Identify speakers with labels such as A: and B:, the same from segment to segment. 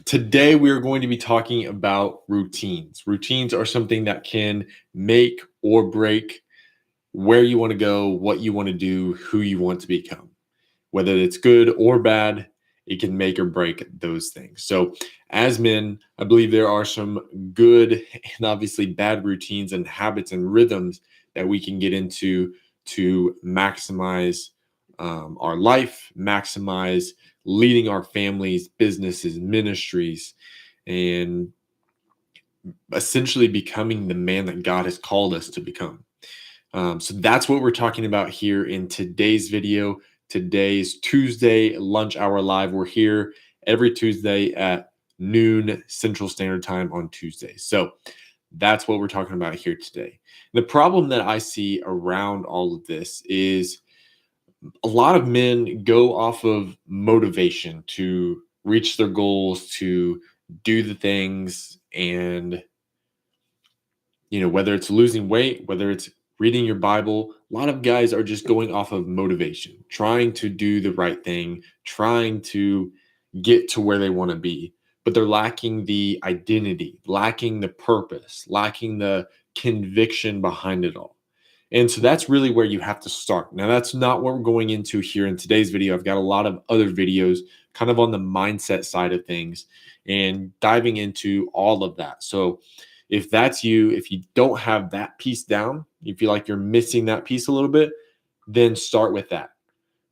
A: Today, we are going to be talking about routines. Routines are something that can make or break where you want to go, what you want to do, who you want to become. Whether it's good or bad, it can make or break those things. So, as men, I believe there are some good and obviously bad routines and habits and rhythms that we can get into to maximize our life, maximize leading our families, businesses, ministries, and essentially becoming the man that God has called us to become. So that's what we're talking about here in today's video. Today's Tuesday lunch hour live. We're here every Tuesday at noon Central Standard Time on Tuesday. So that's what we're talking about here today. The problem that I see around all of this is a lot of men go off of motivation to reach their goals, to do the things, and whether it's losing weight, whether it's reading your Bible, a lot of guys are just going off of motivation, trying to do the right thing, trying to get to where they want to be, but they're lacking the identity, lacking the purpose, lacking the conviction behind it all. And so that's really where you have to start. Now, that's not what we're going into here in today's video. I've got a lot of other videos kind of on the mindset side of things and diving into all of that. So if that's you, if you don't have that piece down, you feel like you're missing that piece a little bit, then start with that.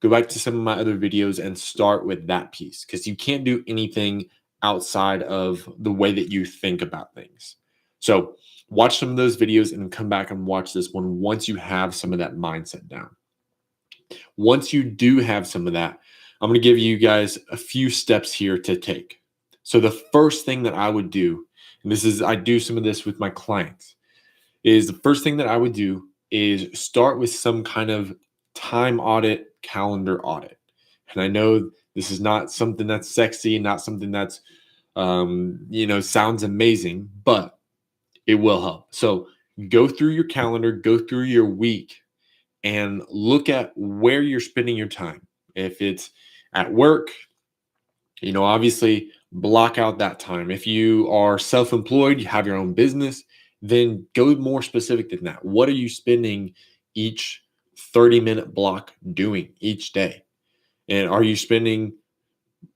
A: Go back to some of my other videos and start with that piece because you can't do anything outside of the way that you think about things. So watch some of those videos and come back and watch this one once you have some of that mindset down. Once you do have some of that, I'm going to give you guys a few steps here to take. So the first thing that I would do, and I do some of this with my clients, is the first thing that I would do is start with some kind of time audit, calendar audit. And I know this is not something that's sexy, not something that's, sounds amazing, but it will help. So go through your calendar, go through your week, and look at where you're spending your time. If it's at work, obviously block out that time. If you are self-employed, you have your own business, then go more specific than that. What are you spending each 30-minute block doing each day? And are you spending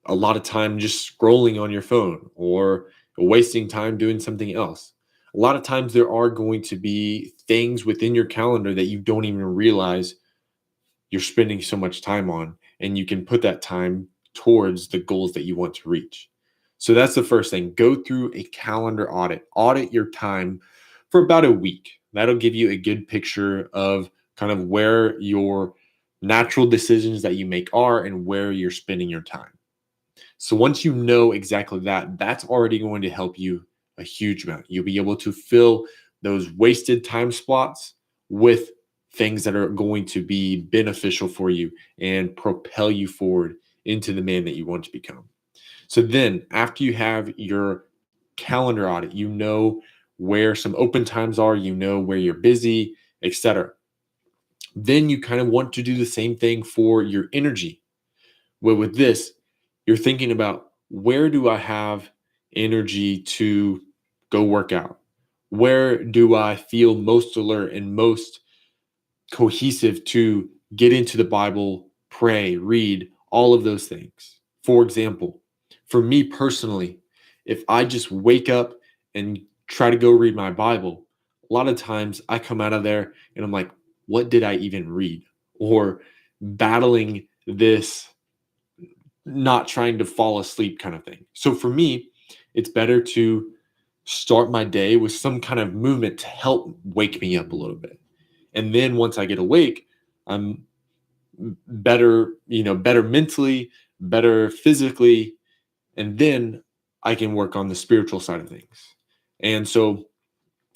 A: a lot of time just scrolling on your phone or wasting time doing something else? A lot of times there are going to be things within your calendar that you don't even realize you're spending so much time on, and you can put that time towards the goals that you want to reach. So that's the first thing. Go through a calendar audit your time for about a week. That'll give you a good picture of kind of where your natural decisions that you make are and where you're spending your time. So once you know exactly that, that's already going to help you a huge amount. You'll be able to fill those wasted time slots with things that are going to be beneficial for you and propel you forward into the man that you want to become. So then after you have your calendar audit, you know where some open times are, you know where you're busy, etc. Then you kind of want to do the same thing for your energy. Well, with this, you're thinking about, where do I have energy to go work out? Where do I feel most alert and most cohesive to get into the Bible, pray, read, all of those things? For example, for me personally, if I just wake up and try to go read my Bible, a lot of times I come out of there and I'm like, what did I even read? Or battling this not trying to fall asleep kind of thing. So for me, it's better to start my day with some kind of movement to help wake me up a little bit. And then once I get awake, I'm better mentally, better physically, and then I can work on the spiritual side of things. And so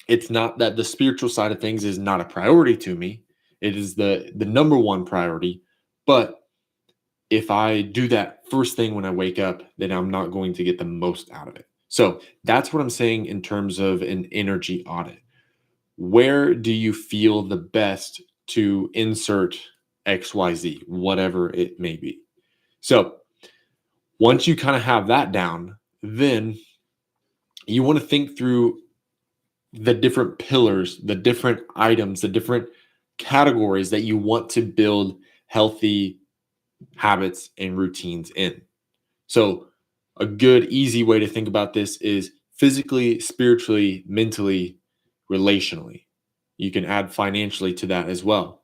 A: it's not that the spiritual side of things is not a priority to me. It is the number one priority, but if I do that first thing when I wake up, then I'm not going to get the most out of it. So that's what I'm saying in terms of an energy audit. Where do you feel the best to insert XYZ, whatever it may be? So once you kind of have that down, then you want to think through the different pillars, the different items, the different categories that you want to build healthy habits and routines in. So, a good, easy way to think about this is physically, spiritually, mentally, relationally. You can add financially to that as well.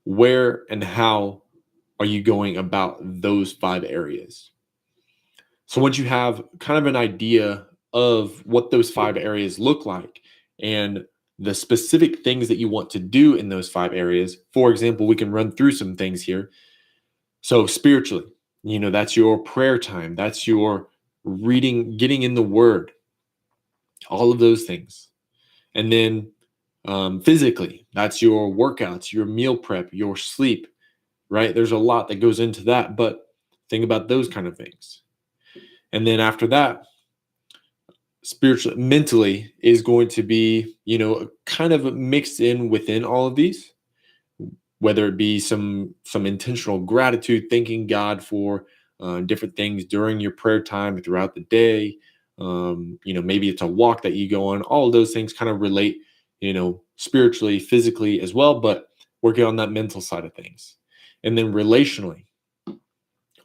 A: Where and how are you going about those 5 areas? So, once you have kind of an idea of what those 5 areas look like and the specific things that you want to do in those 5 areas, for example, we can run through some things here. So, spiritually, that's your prayer time, that's your reading, getting in the word, all of those things. And then physically, that's your workouts, your meal prep, your sleep, right? There's a lot that goes into that, but think about those kind of things. And then after that, spiritually, mentally is going to be, kind of mixed in within all of these, whether it be some intentional gratitude, thanking God for different things during your prayer time throughout the day. Maybe it's a walk that you go on. All of those things kind of relate, spiritually, physically as well, but working on that mental side of things. And then relationally,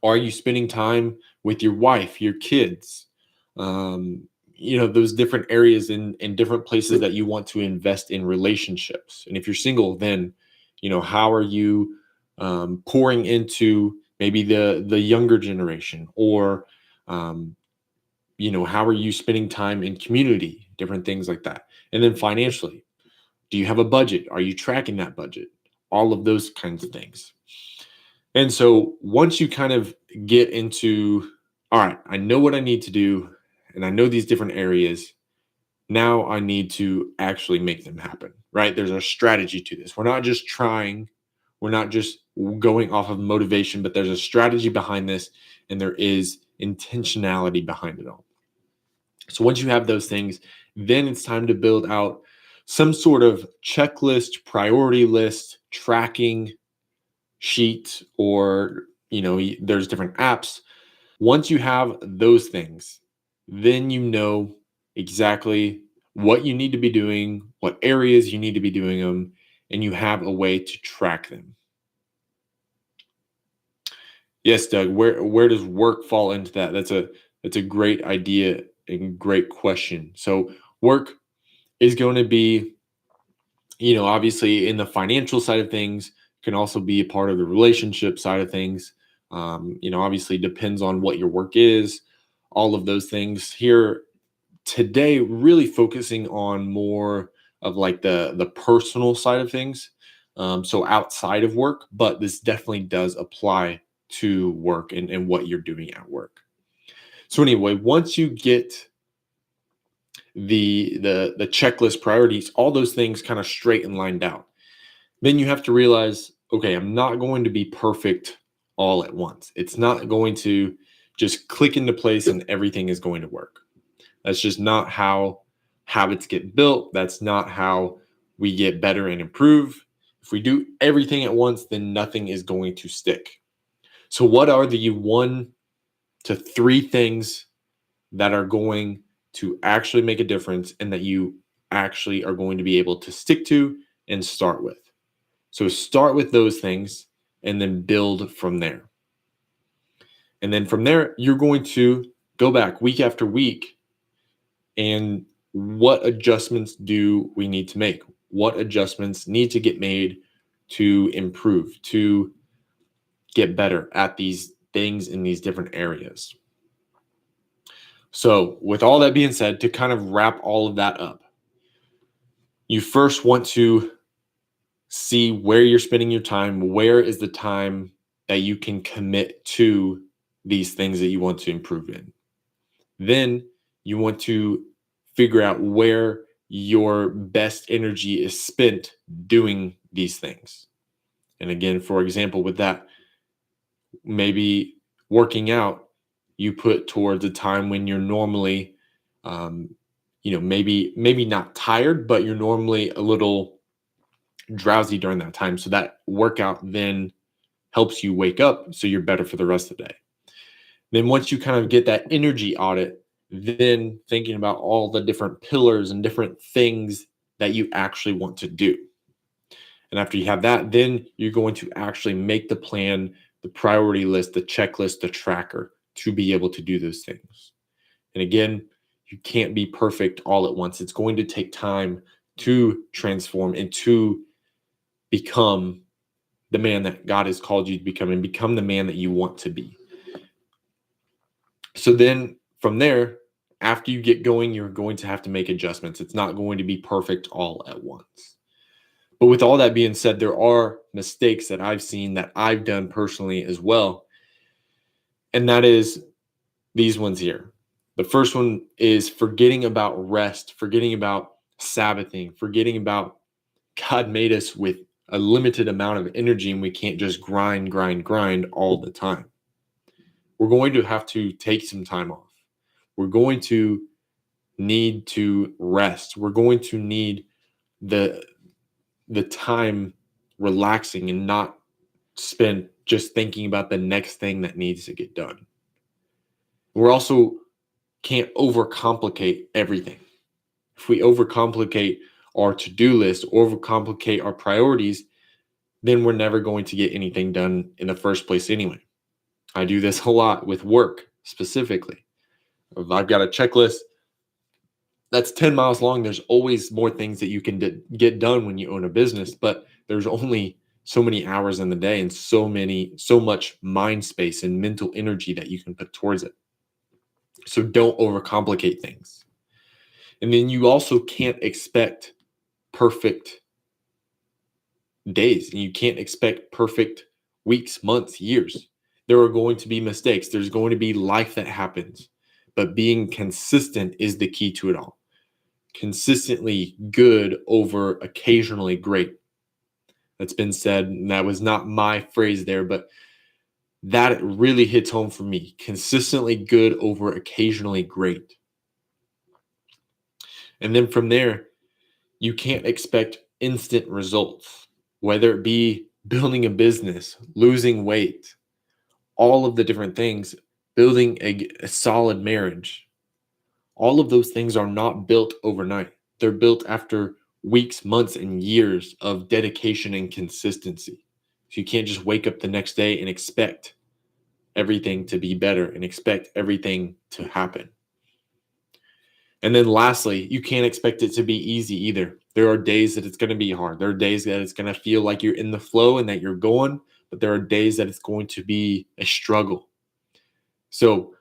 A: are you spending time with your wife, your kids? Those different areas in different places that you want to invest in relationships. And if you're single, then how are you pouring into maybe the younger generation, or how are you spending time in community, different things like that. And then financially, do you have a budget? Are you tracking that budget? All of those kinds of things. And so once you kind of get into, all right, I know what I need to do, and I know these different areas. Now I need to actually make them happen, right? There's a strategy to this. We're not just trying, we're not just going off of motivation, but there's a strategy behind this, and there is intentionality behind it all. So once you have those things, then it's time to build out some sort of checklist, priority list, tracking sheet, or there's different apps. Once you have those things, then you know exactly what you need to be doing, what areas you need to be doing them, and you have a way to track them. Yes, Doug, where does work fall into that? That's a great idea and great question. So work is going to be, obviously in the financial side of things, can also be a part of the relationship side of things. Obviously depends on what your work is, all of those things. Here today, really focusing on more of like the personal side of things. So outside of work, but this definitely does apply to work and what you're doing at work. So anyway, once you get the checklist priorities, all those things kind of straight and lined out, then you have to realize, okay, I'm not going to be perfect all at once. It's not going to just click into place and everything is going to work. That's just not how habits get built. That's not how we get better and improve. If we do everything at once, then nothing is going to stick. So what are the 1 to 3 things that are going to actually make a difference and that you actually are going to be able to stick to and start with? So start with those things and then build from there. And then from there, you're going to go back week after week, and what adjustments do we need to make? What adjustments need to get made to improve, to get better at these things in these different areas? So with all that being said, to kind of wrap all of that up, you first want to see where you're spending your time. Where is the time that you can commit to these things that you want to improve in? Then you want to figure out where your best energy is spent doing these things. And again, for example, with that, maybe working out, you put towards a time when you're normally, maybe not tired, but you're normally a little drowsy during that time. So that workout then helps you wake up so you're better for the rest of the day. Then once you kind of get that energy audit, then thinking about all the different pillars and different things that you actually want to do. And after you have that, then you're going to actually make the plan, the priority list, the checklist, the tracker to be able to do those things. And again, you can't be perfect all at once. It's going to take time to transform and to become the man that God has called you to become and become the man that you want to be. So then from there, after you get going, you're going to have to make adjustments. It's not going to be perfect all at once. But with all that being said, there are mistakes that I've seen that I've done personally as well. And that is these ones here. The first one is forgetting about rest, forgetting about Sabbathing, forgetting about God made us with a limited amount of energy and we can't just grind all the time. We're going to have to take some time off. We're going to need to rest. We're going to need the time relaxing and not spend just thinking about the next thing that needs to get done. We're also can't overcomplicate everything. If we overcomplicate our to-do list, overcomplicate our priorities, then we're never going to get anything done in the first place anyway. I do this a lot with work specifically. If I've got a checklist that's 10 miles long, there's always more things that you can get done when you own a business, but there's only so many hours in the day and so much mind space and mental energy that you can put towards it. So don't overcomplicate things. And then you also can't expect perfect days, and you can't expect perfect weeks, months, years. There are going to be mistakes. There's going to be life that happens, but being consistent is the key to it all. Consistently good over occasionally great. That's been said, and that was not my phrase there, but that really hits home for me. Consistently good over occasionally great. And then from there, you can't expect instant results, whether it be building a business, losing weight, all of the different things, building a solid marriage. All of those things are not built overnight. They're built after weeks, months, and years of dedication and consistency. So you can't just wake up the next day and expect everything to be better and expect everything to happen. And then lastly, you can't expect it to be easy either. There are days that it's going to be hard. There are days that it's going to feel like you're in the flow and that you're going, but there are days that it's going to be a struggle. So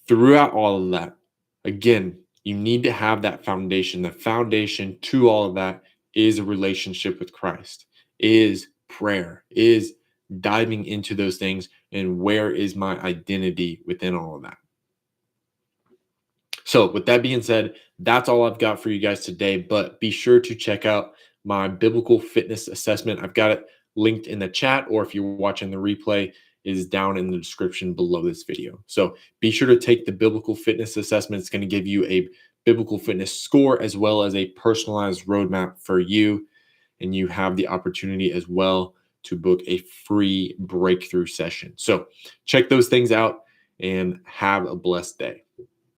A: throughout all of that, again, you need to have that foundation. The foundation to all of that is a relationship with Christ, is prayer, is diving into those things, and where is my identity within all of that. So with that being said, that's all I've got for you guys today, but be sure to check out my biblical fitness assessment. I've got it linked in the chat, or if you're watching the replay, it is down in the description below this video. So be sure to take the biblical fitness assessment. It's going to give you a biblical fitness score as well as a personalized roadmap for you. And you have the opportunity as well to book a free breakthrough session. So check those things out and have a blessed day.